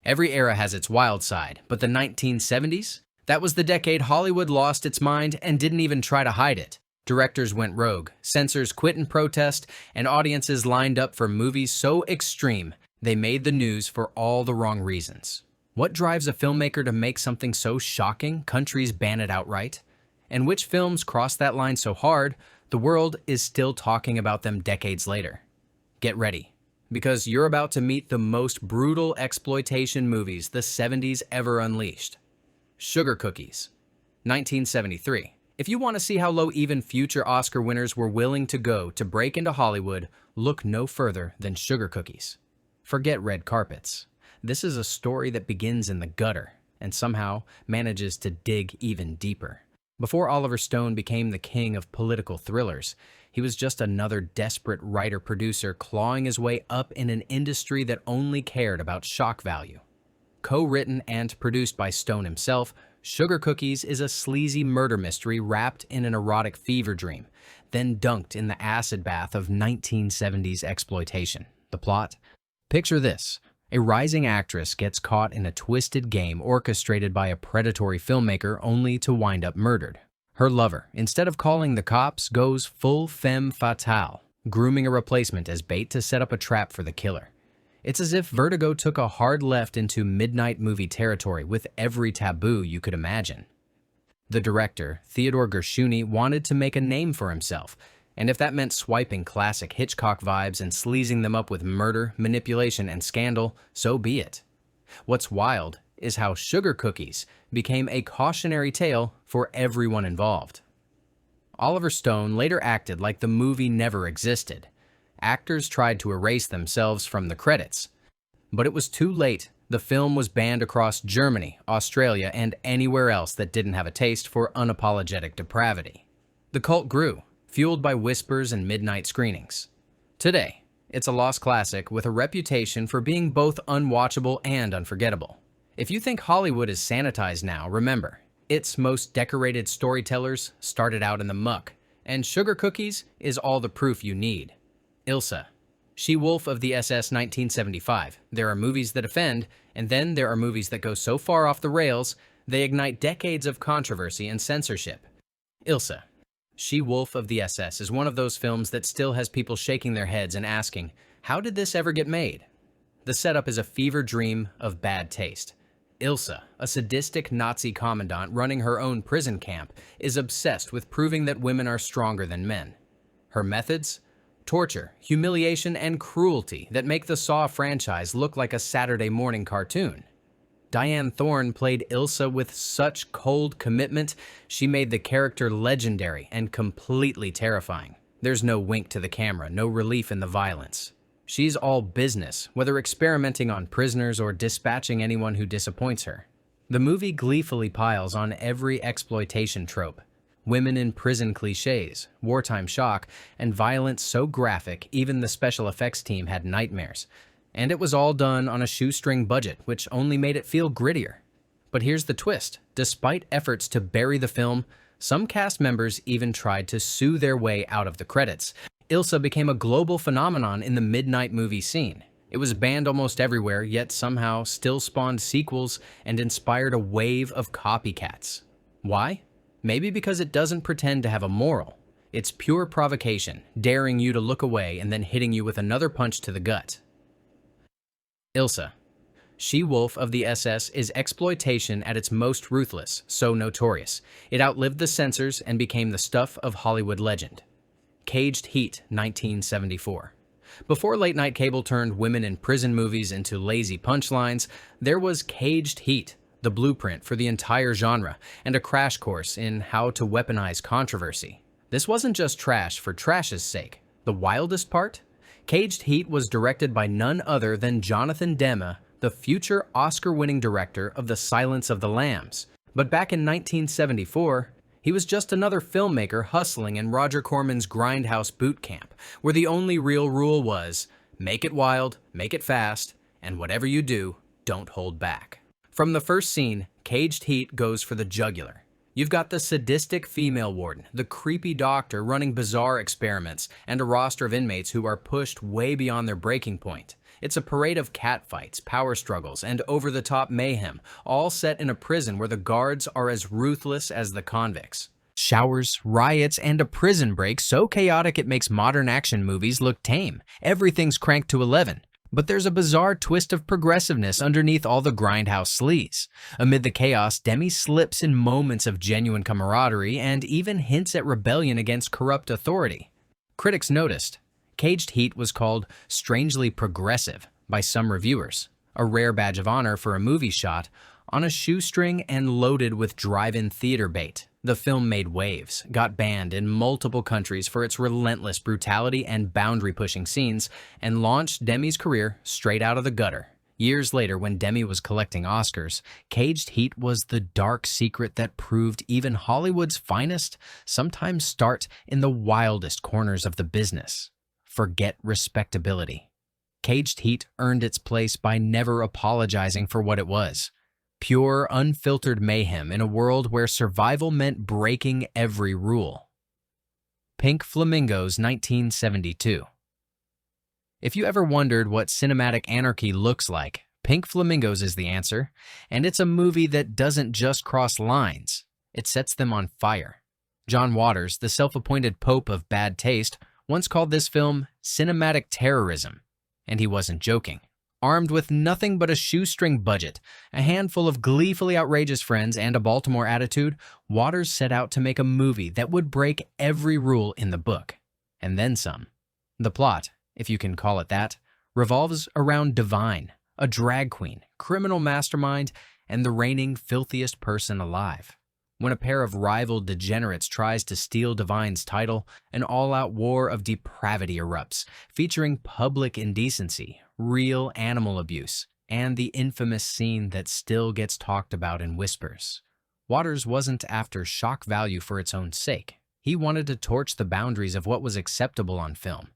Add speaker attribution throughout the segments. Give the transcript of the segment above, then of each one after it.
Speaker 1: Every era has its wild side, but the 1970s? That was the decade Hollywood lost its mind and didn't even try to hide it. Directors went rogue, censors quit in protest, and audiences lined up for movies so extreme they made the news for all the wrong reasons. What drives a filmmaker to make something so shocking countries ban it outright? And which films cross that line so hard the world is still talking about them decades later? Get ready, because you're about to meet the most brutal exploitation movies the 70s ever unleashed. Sugar Cookies, 1973. If you want to see how low even future Oscar winners were willing to go to break into Hollywood, look no further than Sugar Cookies. Forget red carpets. This is a story that begins in the gutter and somehow manages to dig even deeper. Before Oliver Stone became the king of political thrillers, he was just another desperate writer-producer clawing his way up in an industry that only cared about shock value. Co-written and produced by Stone himself, Sugar Cookies is a sleazy murder mystery wrapped in an erotic fever dream, then dunked in the acid bath of 1970s exploitation. The plot? Picture this. A rising actress gets caught in a twisted game orchestrated by a predatory filmmaker only to wind up murdered. Her lover, instead of calling the cops, goes full femme fatale, grooming a replacement as bait to set up a trap for the killer. It's as if Vertigo took a hard left into midnight movie territory with every taboo you could imagine. The director, Theodore Gershuni, wanted to make a name for himself, and if that meant swiping classic Hitchcock vibes and sleazing them up with murder, manipulation, and scandal, so be it. What's wild is how Sugar Cookies became a cautionary tale for everyone involved. Oliver Stone later acted like the movie never existed. Actors tried to erase themselves from the credits, but it was too late. The film was banned across Germany, Australia, and anywhere else that didn't have a taste for unapologetic depravity. The cult grew, fueled by whispers and midnight screenings. Today, it's a lost classic with a reputation for being both unwatchable and unforgettable. If you think Hollywood is sanitized now, remember, its most decorated storytellers started out in the muck, and Sugar Cookies is all the proof you need. Ilsa, She-Wolf of the SS 1975. There are movies that offend, and then there are movies that go so far off the rails, they ignite decades of controversy and censorship. Ilsa, She-Wolf of the SS is one of those films that still has people shaking their heads and asking, how did this ever get made? The setup is a fever dream of bad taste. Ilsa, a sadistic Nazi commandant running her own prison camp, is obsessed with proving that women are stronger than men. Her methods? Torture, humiliation, and cruelty that make the Saw franchise look like a Saturday morning cartoon. Diane Thorne played Ilsa with such cold commitment, she made the character legendary and completely terrifying. There's no wink to the camera, no relief in the violence. She's all business, whether experimenting on prisoners or dispatching anyone who disappoints her. The movie gleefully piles on every exploitation trope. Women in prison cliches, wartime shock, and violence so graphic even the special effects team had nightmares. And it was all done on a shoestring budget, which only made it feel grittier. But here's the twist. Despite efforts to bury the film, some cast members even tried to sue their way out of the credits. Ilsa became a global phenomenon in the midnight movie scene. It was banned almost everywhere, yet somehow still spawned sequels and inspired a wave of copycats. Why? Maybe because it doesn't pretend to have a moral. It's pure provocation, daring you to look away and then hitting you with another punch to the gut. Ilsa, She-Wolf of the SS is exploitation at its most ruthless, so notorious. It outlived the censors and became the stuff of Hollywood legend. Caged Heat, 1974. Before late-night cable turned women in prison movies into lazy punchlines, there was Caged Heat, the blueprint for the entire genre, and a crash course in how to weaponize controversy. This wasn't just trash for trash's sake. The wildest part? Caged Heat was directed by none other than Jonathan Demme, the future Oscar-winning director of The Silence of the Lambs. But back in 1974, he was just another filmmaker hustling in Roger Corman's grindhouse boot camp, where the only real rule was, make it wild, make it fast, and whatever you do, don't hold back. From the first scene, Caged Heat goes for the jugular. You've got the sadistic female warden, the creepy doctor running bizarre experiments, and a roster of inmates who are pushed way beyond their breaking point. It's a parade of catfights, power struggles, and over-the-top mayhem, all set in a prison where the guards are as ruthless as the convicts. Showers, riots, and a prison break so chaotic it makes modern action movies look tame. Everything's cranked to 11. But there's a bizarre twist of progressiveness underneath all the grindhouse sleaze. Amid the chaos, Demi slips in moments of genuine camaraderie and even hints at rebellion against corrupt authority. Critics noticed. Caged Heat was called strangely progressive by some reviewers, a rare badge of honor for a movie shot on a shoestring and loaded with drive-in theater bait. The film made waves, got banned in multiple countries for its relentless brutality and boundary-pushing scenes, and launched Demi's career straight out of the gutter. Years later, when Demi was collecting Oscars, Caged Heat was the dark secret that proved even Hollywood's finest sometimes start in the wildest corners of the business. Forget respectability. Caged Heat earned its place by never apologizing for what it was. Pure, unfiltered mayhem in a world where survival meant breaking every rule. Pink Flamingos, 1972. If you ever wondered what cinematic anarchy looks like, Pink Flamingos is the answer, and it's a movie that doesn't just cross lines, it sets them on fire. John Waters, the self-appointed pope of bad taste, once called this film cinematic terrorism, and he wasn't joking. Armed with nothing but a shoestring budget, a handful of gleefully outrageous friends, and a Baltimore attitude, Waters set out to make a movie that would break every rule in the book, and then some. The plot, if you can call it that, revolves around Divine, a drag queen, criminal mastermind, and the reigning filthiest person alive. When a pair of rival degenerates tries to steal Divine's title, an all-out war of depravity erupts, featuring public indecency, real animal abuse, and the infamous scene that still gets talked about in whispers. Waters wasn't after shock value for its own sake. He wanted to torch the boundaries of what was acceptable on film,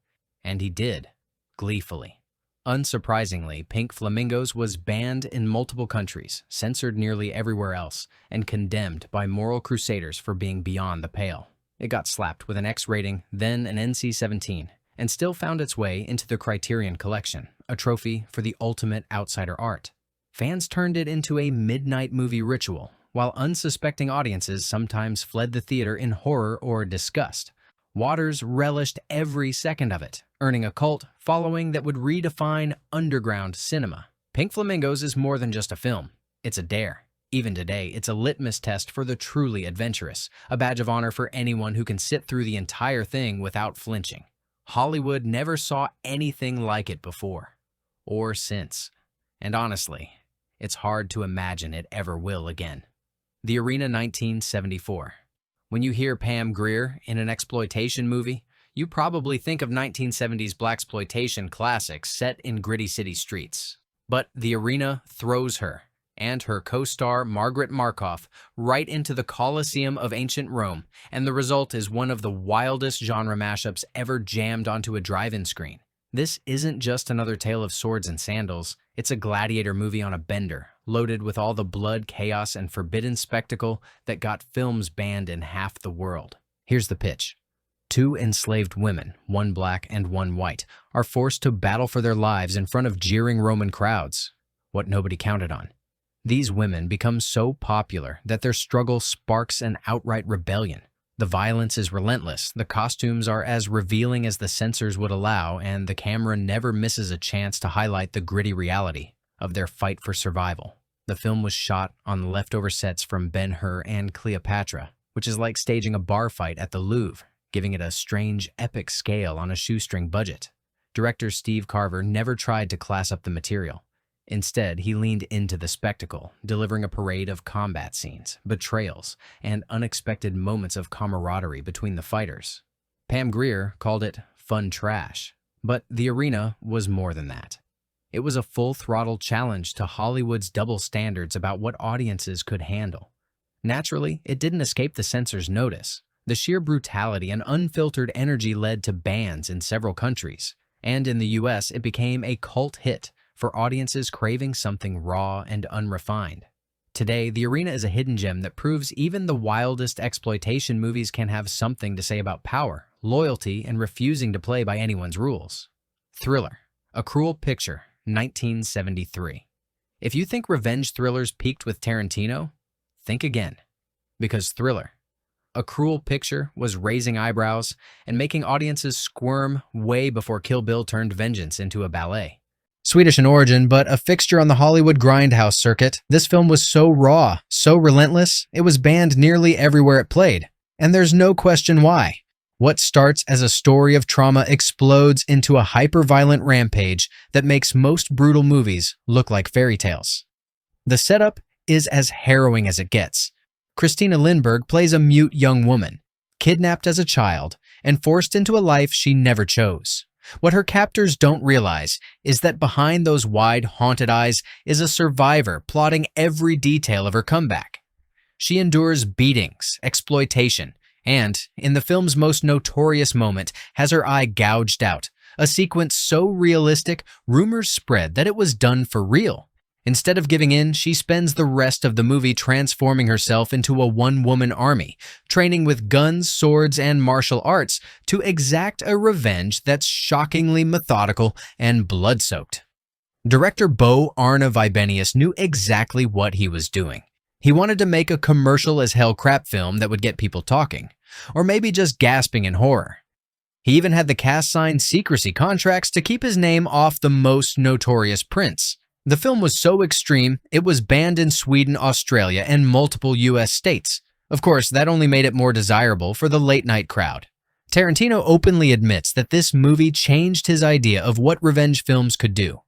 Speaker 1: and he did, gleefully. Unsurprisingly, Pink Flamingos was banned in multiple countries, censored nearly everywhere else, and condemned by moral crusaders for being beyond the pale. It got slapped with an X rating, then an NC-17, and still found its way into the Criterion Collection, a trophy for the ultimate outsider art. Fans turned it into a midnight movie ritual, while unsuspecting audiences sometimes fled the theater in horror or disgust. Waters relished every second of it, earning a cult following that would redefine underground cinema. Pink Flamingos is more than just a film. It's a dare. Even today, it's a litmus test for the truly adventurous, a badge of honor for anyone who can sit through the entire thing without flinching. Hollywood never saw anything like it before, or since. And honestly, it's hard to imagine it ever will again. The Arena, 1974. When you hear Pam Grier in an exploitation movie, you probably think of 1970s blaxploitation classics set in gritty city streets. But The Arena throws her and her co-star Margaret Markoff right into the Colosseum of ancient Rome, and the result is one of the wildest genre mashups ever jammed onto a drive-in screen. This isn't just another tale of swords and sandals, it's a gladiator movie on a bender, loaded with all the blood, chaos, and forbidden spectacle that got films banned in half the world. Here's the pitch. Two enslaved women, one black and one white, are forced to battle for their lives in front of jeering Roman crowds. What nobody counted on. These women become so popular that their struggle sparks an outright rebellion. The violence is relentless, the costumes are as revealing as the censors would allow, and the camera never misses a chance to highlight the gritty reality of their fight for survival. The film was shot on leftover sets from Ben-Hur and Cleopatra, which is like staging a bar fight at the Louvre, giving it a strange, epic scale on a shoestring budget. Director Steve Carver never tried to class up the material. Instead, he leaned into the spectacle, delivering a parade of combat scenes, betrayals, and unexpected moments of camaraderie between the fighters. Pam Grier called it fun trash, but The Arena was more than that. It was a full-throttle challenge to Hollywood's double standards about what audiences could handle. Naturally, it didn't escape the censors' notice. The sheer brutality and unfiltered energy led to bans in several countries, and in the US, it became a cult hit for audiences craving something raw and unrefined. Today, The Arena is a hidden gem that proves even the wildest exploitation movies can have something to say about power, loyalty, and refusing to play by anyone's rules. Thriller, a cruel picture, 1973. If you think revenge thrillers peaked with Tarantino, think again. Because Thriller, a cruel picture, was raising eyebrows and making audiences squirm way before Kill Bill turned vengeance into a ballet. Swedish in origin, but a fixture on the Hollywood grindhouse circuit, this film was so raw, so relentless, it was banned nearly everywhere it played. And there's no question why. What starts as a story of trauma explodes into a hyper-violent rampage that makes most brutal movies look like fairy tales. The setup is as harrowing as it gets. Christina Lindbergh plays a mute young woman, kidnapped as a child and forced into a life she never chose. What her captors don't realize is that behind those wide, haunted eyes is a survivor plotting every detail of her comeback. She endures beatings, exploitation, and, in the film's most notorious moment, has her eye gouged out, a sequence so realistic, rumors spread that it was done for real. Instead of giving in, she spends the rest of the movie transforming herself into a one-woman army, training with guns, swords, and martial arts to exact a revenge that's shockingly methodical and blood-soaked. Director Bo Arne Vibenius knew exactly what he was doing. He wanted to make a commercial-as-hell crap film that would get people talking, or maybe just gasping in horror. He even had the cast sign secrecy contracts to keep his name off the most notorious prints. The film was so extreme, it was banned in Sweden, Australia, and multiple US states. Of course, that only made it more desirable for the late-night crowd. Tarantino openly admits that this movie changed his idea of what revenge films could do.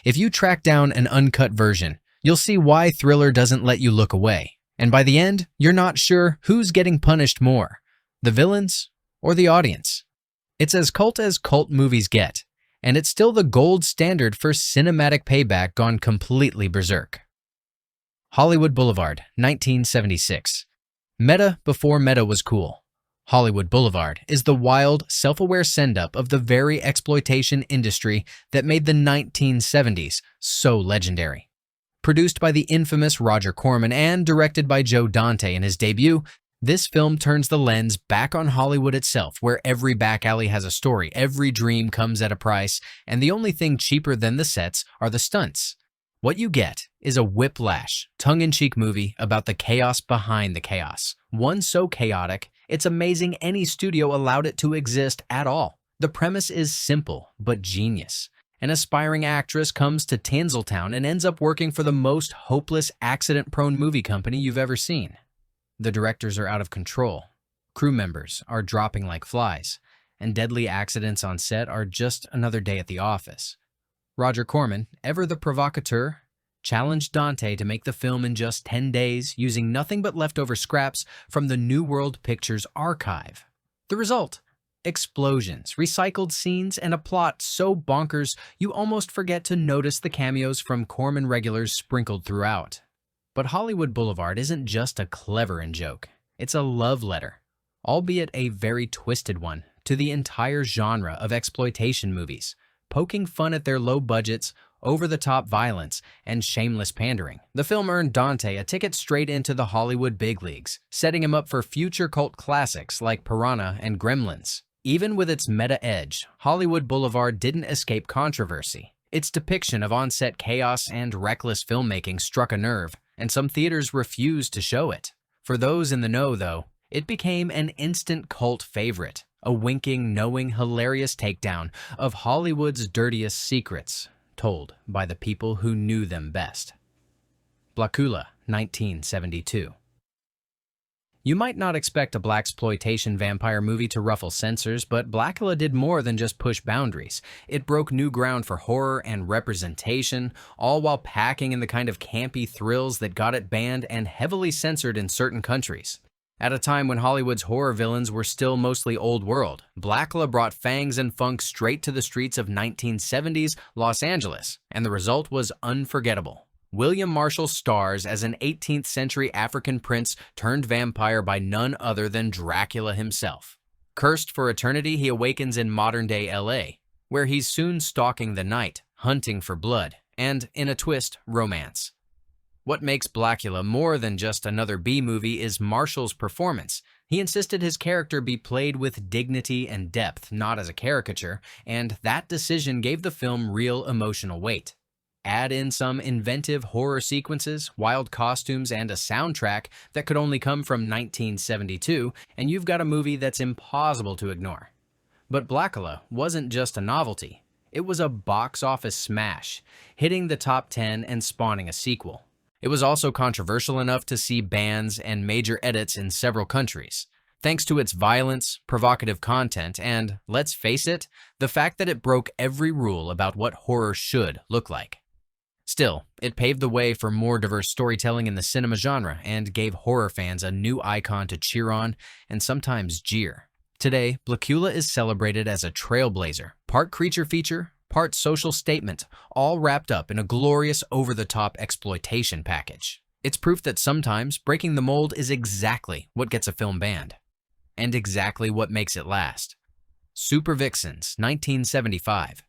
Speaker 1: If you track down an uncut version, you'll see why Thriller doesn't let you look away. And by the end, you're not sure who's getting punished more, the villains or the audience. It's as cult movies get. And it's still the gold standard for cinematic payback gone completely berserk. Hollywood Boulevard, 1976. Meta before meta was cool. Hollywood Boulevard is the wild, self-aware send-up of the very exploitation industry that made the 1970s so legendary. Produced by the infamous Roger Corman and directed by Joe Dante in his debut, this film turns the lens back on Hollywood itself, where every back alley has a story, every dream comes at a price, and the only thing cheaper than the sets are the stunts. What you get is a whiplash, tongue-in-cheek movie about the chaos behind the chaos. One so chaotic, it's amazing any studio allowed it to exist at all. The premise is simple, but genius. An aspiring actress comes to Tinseltown and ends up working for the most hopeless, accident-prone movie company you've ever seen. The directors are out of control, crew members are dropping like flies, and deadly accidents on set are just another day at the office. Roger Corman, ever the provocateur, challenged Dante to make the film in just 10 days using nothing but leftover scraps from the New World Pictures archive. The result? Explosions, recycled scenes, and a plot so bonkers you almost forget to notice the cameos from Corman regulars sprinkled throughout. But Hollywood Boulevard isn't just a clever joke. It's a love letter, albeit a very twisted one, to the entire genre of exploitation movies, poking fun at their low budgets, over-the-top violence, and shameless pandering. The film earned Dante a ticket straight into the Hollywood big leagues, setting him up for future cult classics like Piranha and Gremlins. Even with its meta edge, Hollywood Boulevard didn't escape controversy. Its depiction of on-set chaos and reckless filmmaking struck a nerve, and some theaters refused to show it. For those in the know, though, it became an instant cult favorite, a winking, knowing, hilarious takedown of Hollywood's dirtiest secrets, told by the people who knew them best. Blacula, 1972. You might not expect a blaxploitation vampire movie to ruffle censors, but Blacula did more than just push boundaries. It broke new ground for horror and representation, all while packing in the kind of campy thrills that got it banned and heavily censored in certain countries. At a time when Hollywood's horror villains were still mostly old world, Blacula brought fangs and funk straight to the streets of 1970s Los Angeles, and the result was unforgettable. William Marshall stars as an 18th century African prince turned vampire by none other than Dracula himself. Cursed for eternity, he awakens in modern-day LA, where he's soon stalking the night, hunting for blood, and, in a twist, romance. What makes Blacula more than just another B-movie is Marshall's performance. He insisted his character be played with dignity and depth, not as a caricature, and that decision gave the film real emotional weight. add in some inventive horror sequences, wild costumes, and a soundtrack that could only come from 1972, and you've got a movie that's impossible to ignore. But Blacula wasn't just a novelty. It was a box office smash, hitting the top 10 and spawning a sequel. It was also controversial enough to see bans and major edits in several countries. Thanks to its violence, provocative content, and, let's face it, the fact that it broke every rule about what horror should look like. Still, it paved the way for more diverse storytelling in the cinema genre and gave horror fans a new icon to cheer on and sometimes jeer. Today, Blacula is celebrated as a trailblazer, part creature feature, part social statement, all wrapped up in a glorious over-the-top exploitation package. It's proof that sometimes breaking the mold is exactly what gets a film banned. And exactly what makes it last. Supervixens, 1975.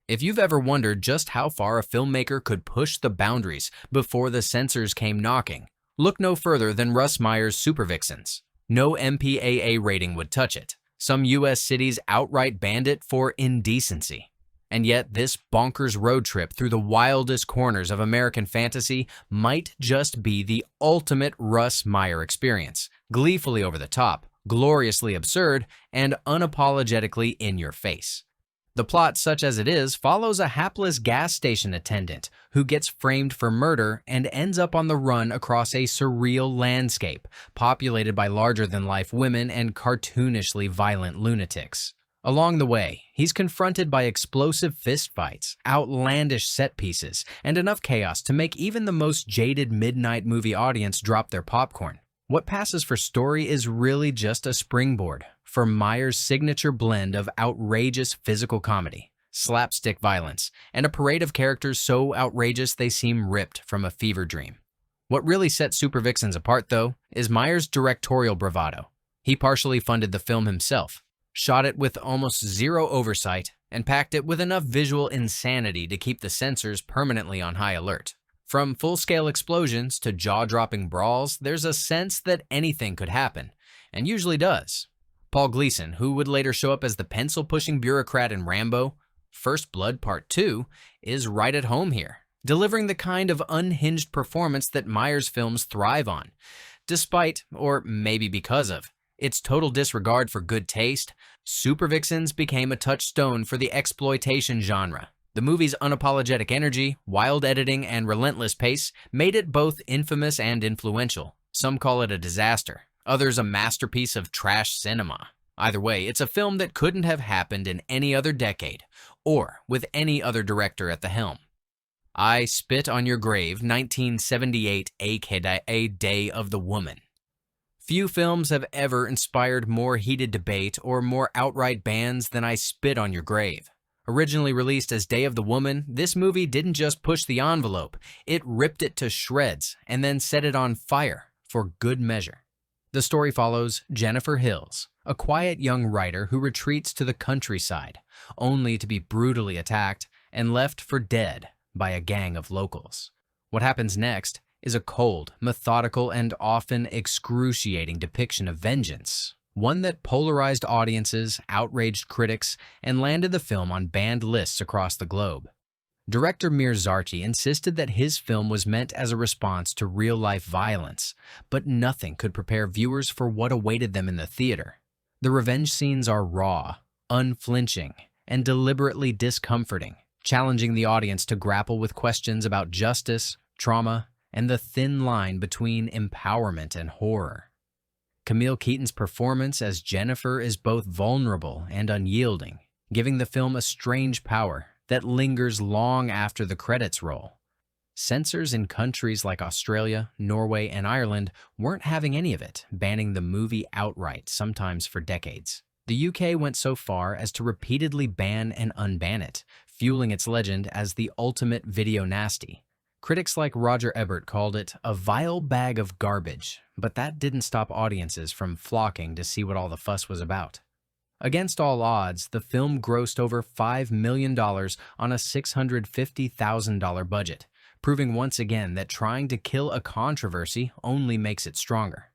Speaker 1: If you've ever wondered just how far a filmmaker could push the boundaries before the censors came knocking, look no further than Russ Meyer's Supervixens. No MPAA rating would touch it. Some U.S. cities outright banned it for indecency. And yet, this bonkers road trip through the wildest corners of American fantasy might just be the ultimate Russ Meyer experience. Gleefully over the top, gloriously absurd, and unapologetically in your face. The plot, such as it is, follows a hapless gas station attendant who gets framed for murder and ends up on the run across a surreal landscape, populated by larger-than-life women and cartoonishly violent lunatics. Along the way, he's confronted by explosive fistfights, outlandish set pieces, and enough chaos to make even the most jaded midnight movie audience drop their popcorn. What passes for story is really just a springboard for Meyer's signature blend of outrageous physical comedy, slapstick violence, and a parade of characters so outrageous they seem ripped from a fever dream. What really sets Supervixens apart, though, is Meyer's directorial bravado. He partially funded the film himself, shot it with almost zero oversight, and packed it with enough visual insanity to keep the censors permanently on high alert. From full-scale explosions to jaw-dropping brawls, there's a sense that anything could happen, and usually does. Paul Gleason, who would later show up as the pencil-pushing bureaucrat in Rambo, First Blood Part 2, is right at home here, delivering the kind of unhinged performance that Meyer's films thrive on. Despite, or maybe because of, its total disregard for good taste, Supervixens became a touchstone for the exploitation genre. The movie's unapologetic energy, wild editing, and relentless pace made it both infamous and influential. Some call it a disaster, others a masterpiece of trash cinema. Either way, it's a film that couldn't have happened in any other decade, or with any other director at the helm. I Spit on Your Grave, 1978, aka Day of the Woman. Few films have ever inspired more heated debate or more outright bans than I Spit on Your Grave. Originally released as Day of the Woman, this movie didn't just push the envelope, it ripped it to shreds and then set it on fire for good measure. The story follows Jennifer Hills, a quiet young writer who retreats to the countryside, only to be brutally attacked and left for dead by a gang of locals. What happens next is a cold, methodical, and often excruciating depiction of vengeance. One that polarized audiences, outraged critics, and landed the film on banned lists across the globe. Director Mir Zarchi insisted that his film was meant as a response to real-life violence, but nothing could prepare viewers for what awaited them in the theater. The revenge scenes are raw, unflinching, and deliberately discomforting, challenging the audience to grapple with questions about justice, trauma, and the thin line between empowerment and horror. Camille Keaton's performance as Jennifer is both vulnerable and unyielding, giving the film a strange power that lingers long after the credits roll. Censors in countries like Australia, Norway, and Ireland weren't having any of it, banning the movie outright, sometimes for decades. The UK went so far as to repeatedly ban and unban it, fueling its legend as the ultimate video nasty. Critics like Roger Ebert called it a vile bag of garbage, but that didn't stop audiences from flocking to see what all the fuss was about. Against all odds, the film grossed over $5 million on a $650,000 budget, proving once again that trying to kill a controversy only makes it stronger.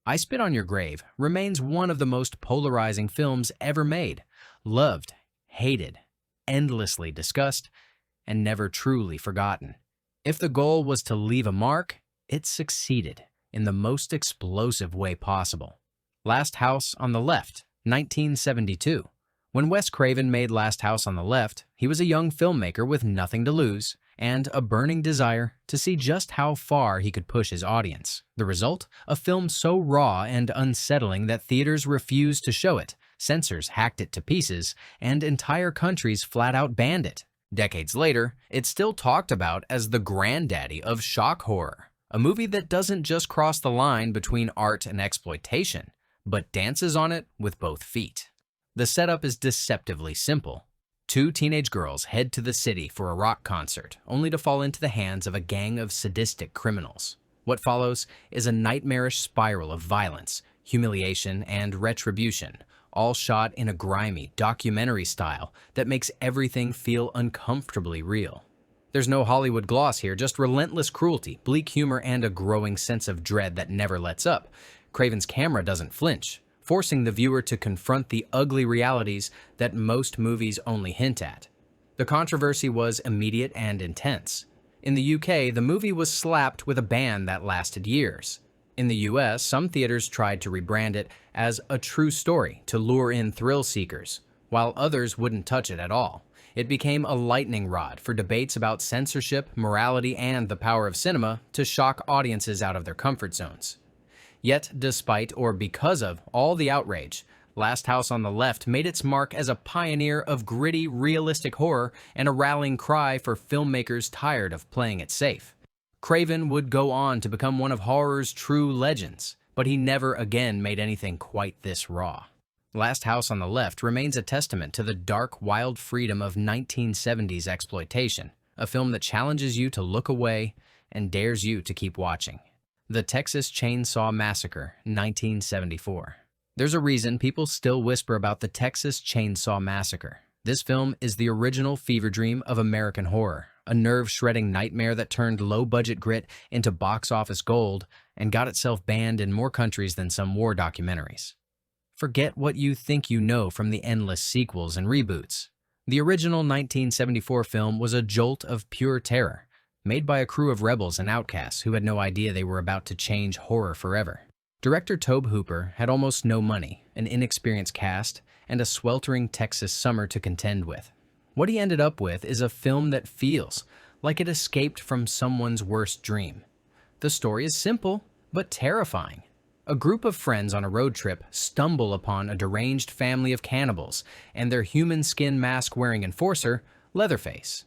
Speaker 1: I Spit on Your Grave remains one of the most polarizing films ever made, loved, hated, endlessly discussed, and never truly forgotten. If the goal was to leave a mark, it succeeded in the most explosive way possible. Last House on the Left, 1972. When Wes Craven made Last House on the Left, he was a young filmmaker with nothing to lose and a burning desire to see just how far he could push his audience. The result? A film so raw and unsettling that theaters refused to show it, censors hacked it to pieces, and entire countries flat out banned it. Decades later, it's still talked about as the granddaddy of shock horror, a movie that doesn't just cross the line between art and exploitation, but dances on it with both feet. The setup is deceptively simple. Two teenage girls head to the city for a rock concert, only to fall into the hands of a gang of sadistic criminals. What follows is a nightmarish spiral of violence, humiliation, and retribution, all shot in a grimy, documentary style that makes everything feel uncomfortably real. There's no Hollywood gloss here, just relentless cruelty, bleak humor, and a growing sense of dread that never lets up. Craven's camera doesn't flinch, forcing the viewer to confront the ugly realities that most movies only hint at. The controversy was immediate and intense. In the UK, the movie was slapped with a ban that lasted years. In the US, some theaters tried to rebrand it as a true story to lure in thrill seekers, while others wouldn't touch it at all. It became a lightning rod for debates about censorship, morality, and the power of cinema to shock audiences out of their comfort zones. Yet, despite or because of all the outrage, Last House on the Left made its mark as a pioneer of gritty, realistic horror and a rallying cry for filmmakers tired of playing it safe. Craven would go on to become one of horror's true legends, but he never again made anything quite this raw. Last House on the Left remains a testament to the dark, wild freedom of 1970s exploitation, a film that challenges you to look away and dares you to keep watching. The Texas Chainsaw Massacre, 1974. There's a reason people still whisper about the Texas Chainsaw Massacre. This film is the original fever dream of American horror, a nerve-shredding nightmare that turned low-budget grit into box office gold and got itself banned in more countries than some war documentaries. Forget what you think you know from the endless sequels and reboots. The original 1974 film was a jolt of pure terror, made by a crew of rebels and outcasts who had no idea they were about to change horror forever. Director Tobe Hooper had almost no money, an inexperienced cast, and a sweltering Texas summer to contend with. What he ended up with is a film that feels like it escaped from someone's worst dream. The story is simple, but terrifying. A group of friends on a road trip stumble upon a deranged family of cannibals and their human skin mask-wearing enforcer, Leatherface.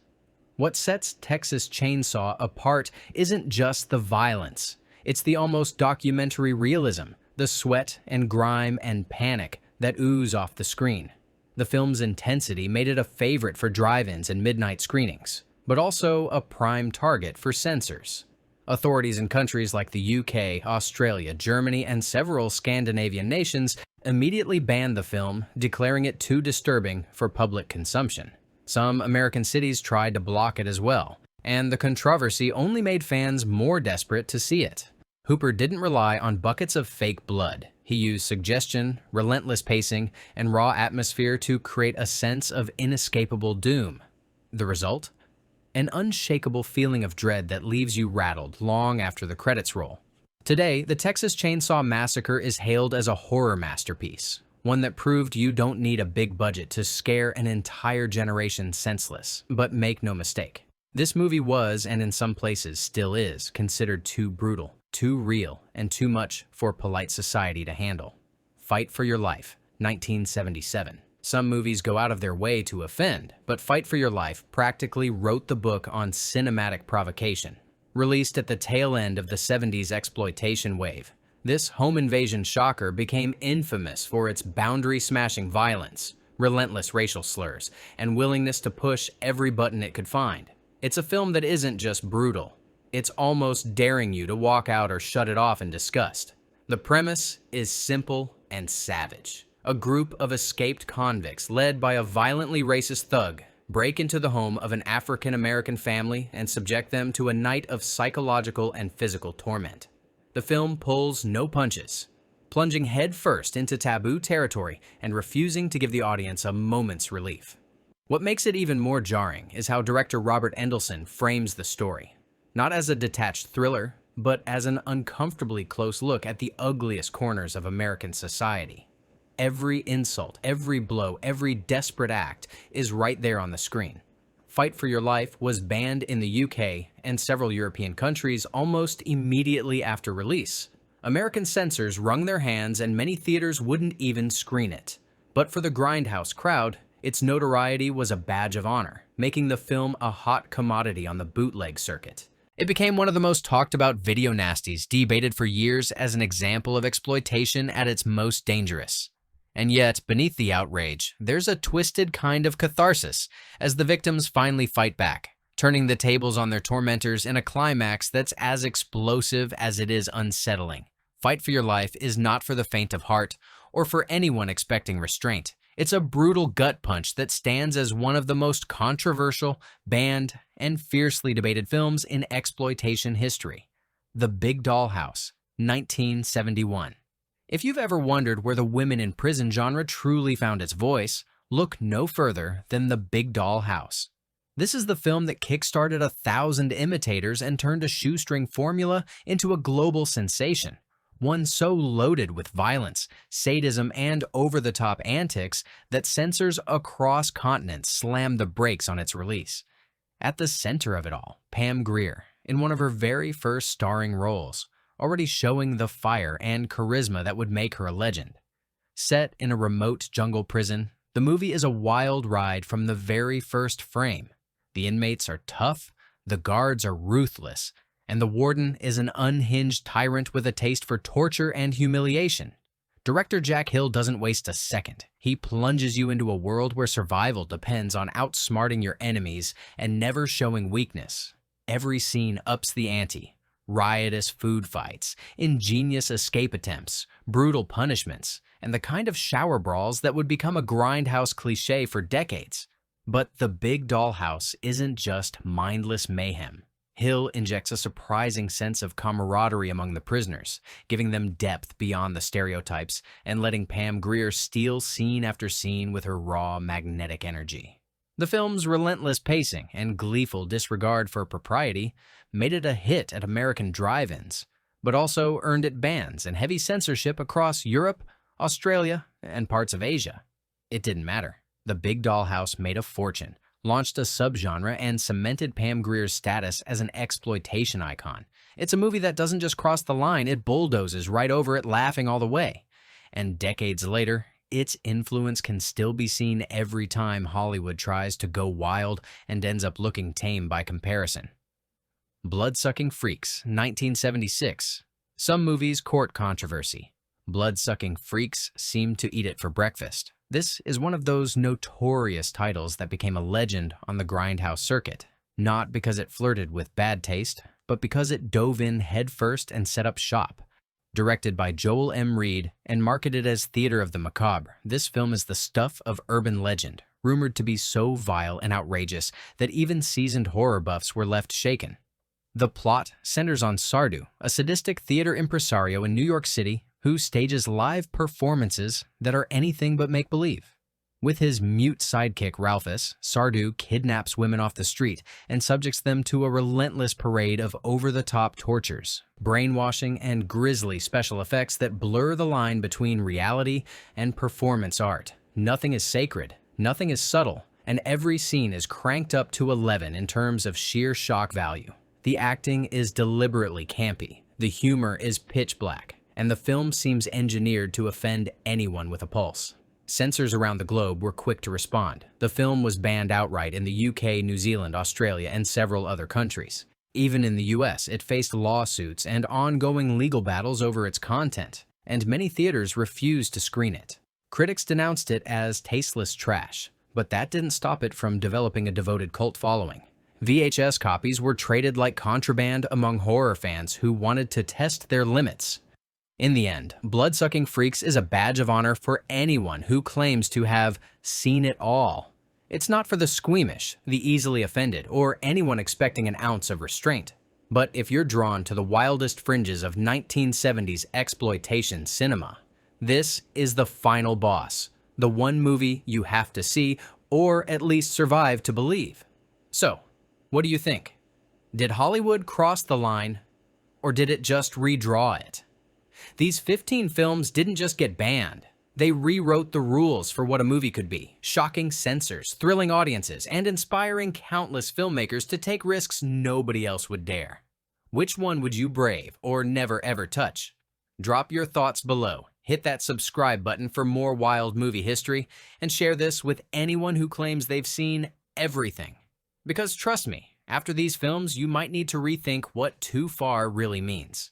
Speaker 1: What sets Texas Chainsaw apart isn't just the violence. It's the almost documentary realism, the sweat and grime and panic that ooze off the screen. The film's intensity made it a favorite for drive-ins and midnight screenings, but also a prime target for censors. Authorities in countries like the UK, Australia, Germany, and several Scandinavian nations immediately banned the film, declaring it too disturbing for public consumption. Some American cities tried to block it as well, and the controversy only made fans more desperate to see it. Hooper didn't rely on buckets of fake blood. He used suggestion, relentless pacing, and raw atmosphere to create a sense of inescapable doom. The result? An unshakable feeling of dread that leaves you rattled long after the credits roll. Today, the Texas Chainsaw Massacre is hailed as a horror masterpiece, one that proved you don't need a big budget to scare an entire generation senseless. But make no mistake, this movie was, and in some places still is, considered too brutal, too real, and too much for polite society to handle. Fight for Your Life, 1977. Some movies go out of their way to offend, but Fight for Your Life practically wrote the book on cinematic provocation. Released at the tail end of the 70s exploitation wave, this home invasion shocker became infamous for its boundary-smashing violence, relentless racial slurs, and willingness to push every button it could find. It's a film that isn't just brutal. It's almost daring you to walk out or shut it off in disgust. The premise is simple and savage. A group of escaped convicts led by a violently racist thug break into the home of an African-American family and subject them to a night of psychological and physical torment. The film pulls no punches, plunging headfirst into taboo territory and refusing to give the audience a moment's relief. What makes it even more jarring is how director Robert Endelson frames the story. Not as a detached thriller, but as an uncomfortably close look at the ugliest corners of American society. Every insult, every blow, every desperate act is right there on the screen. Fight for Your Life was banned in the UK and several European countries almost immediately after release. American censors wrung their hands and many theaters wouldn't even screen it. But for the Grindhouse crowd, its notoriety was a badge of honor, making the film a hot commodity on the bootleg circuit. It became one of the most talked about video nasties, debated for years as an example of exploitation at its most dangerous. And yet, beneath the outrage, there's a twisted kind of catharsis as the victims finally fight back, turning the tables on their tormentors in a climax that's as explosive as it is unsettling. Fight for Your Life is not for the faint of heart or for anyone expecting restraint. It's a brutal gut punch that stands as one of the most controversial, banned, and fiercely debated films in exploitation history. The Big Dollhouse, 1971. If you've ever wondered where the women in prison genre truly found its voice, look no further than The Big Dollhouse. This is the film that kickstarted 1,000 imitators and turned a shoestring formula into a global sensation. One so loaded with violence, sadism, and over-the-top antics that censors across continents slammed the brakes on its release. At the center of it all, Pam Grier, in one of her very first starring roles, already showing the fire and charisma that would make her a legend. Set in a remote jungle prison, the movie is a wild ride from the very first frame. The inmates are tough, the guards are ruthless, and the warden is an unhinged tyrant with a taste for torture and humiliation. Director Jack Hill doesn't waste a second. He plunges you into a world where survival depends on outsmarting your enemies and never showing weakness. Every scene ups the ante. Riotous food fights, ingenious escape attempts, brutal punishments, and the kind of shower brawls that would become a grindhouse cliché for decades. But The Big Dollhouse isn't just mindless mayhem. Hill injects a surprising sense of camaraderie among the prisoners, giving them depth beyond the stereotypes and letting Pam Grier steal scene after scene with her raw, magnetic energy. The film's relentless pacing and gleeful disregard for propriety made it a hit at American drive-ins, but also earned it bans and heavy censorship across Europe, Australia, and parts of Asia. It didn't matter. The Big Dollhouse made a fortune, launched a subgenre, and cemented Pam Grier's status as an exploitation icon. It's a movie that doesn't just cross the line, it bulldozes right over it, laughing all the way. And decades later, its influence can still be seen every time Hollywood tries to go wild and ends up looking tame by comparison. Blood-Sucking Freaks, 1976. Some movies court controversy. Blood-Sucking Freaks seem to eat it for breakfast. This is one of those notorious titles that became a legend on the grindhouse circuit, not because it flirted with bad taste, but because it dove in headfirst and set up shop. Directed by Joel M. Reed and marketed as Theater of the Macabre, this film is the stuff of urban legend, rumored to be so vile and outrageous that even seasoned horror buffs were left shaken. The plot centers on Sardu, a sadistic theater impresario in New York City who stages live performances that are anything but make-believe. With his mute sidekick Ralphus, Sardu kidnaps women off the street and subjects them to a relentless parade of over-the-top tortures, brainwashing, and grisly special effects that blur the line between reality and performance art. Nothing is sacred, nothing is subtle, and every scene is cranked up to 11 in terms of sheer shock value. The acting is deliberately campy, the humor is pitch black, and the film seems engineered to offend anyone with a pulse. Censors around the globe were quick to respond. The film was banned outright in the UK, New Zealand, Australia, and several other countries. Even in the US, it faced lawsuits and ongoing legal battles over its content, and many theaters refused to screen it. Critics denounced it as tasteless trash, but that didn't stop it from developing a devoted cult following. VHS copies were traded like contraband among horror fans who wanted to test their limits. In the end, Blood-Sucking Freaks is a badge of honor for anyone who claims to have seen it all. It's not for the squeamish, the easily offended, or anyone expecting an ounce of restraint. But if you're drawn to the wildest fringes of 1970s exploitation cinema, this is the final boss, the one movie you have to see or at least survive to believe. So, what do you think? Did Hollywood cross the line, or did it just redraw it? These 15 films didn't just get banned. They rewrote the rules for what a movie could be, shocking censors, thrilling audiences, and inspiring countless filmmakers to take risks nobody else would dare. Which one would you brave or never ever touch? Drop your thoughts below, hit that subscribe button for more wild movie history, and share this with anyone who claims they've seen everything. Because trust me, after these films, you might need to rethink what too far really means.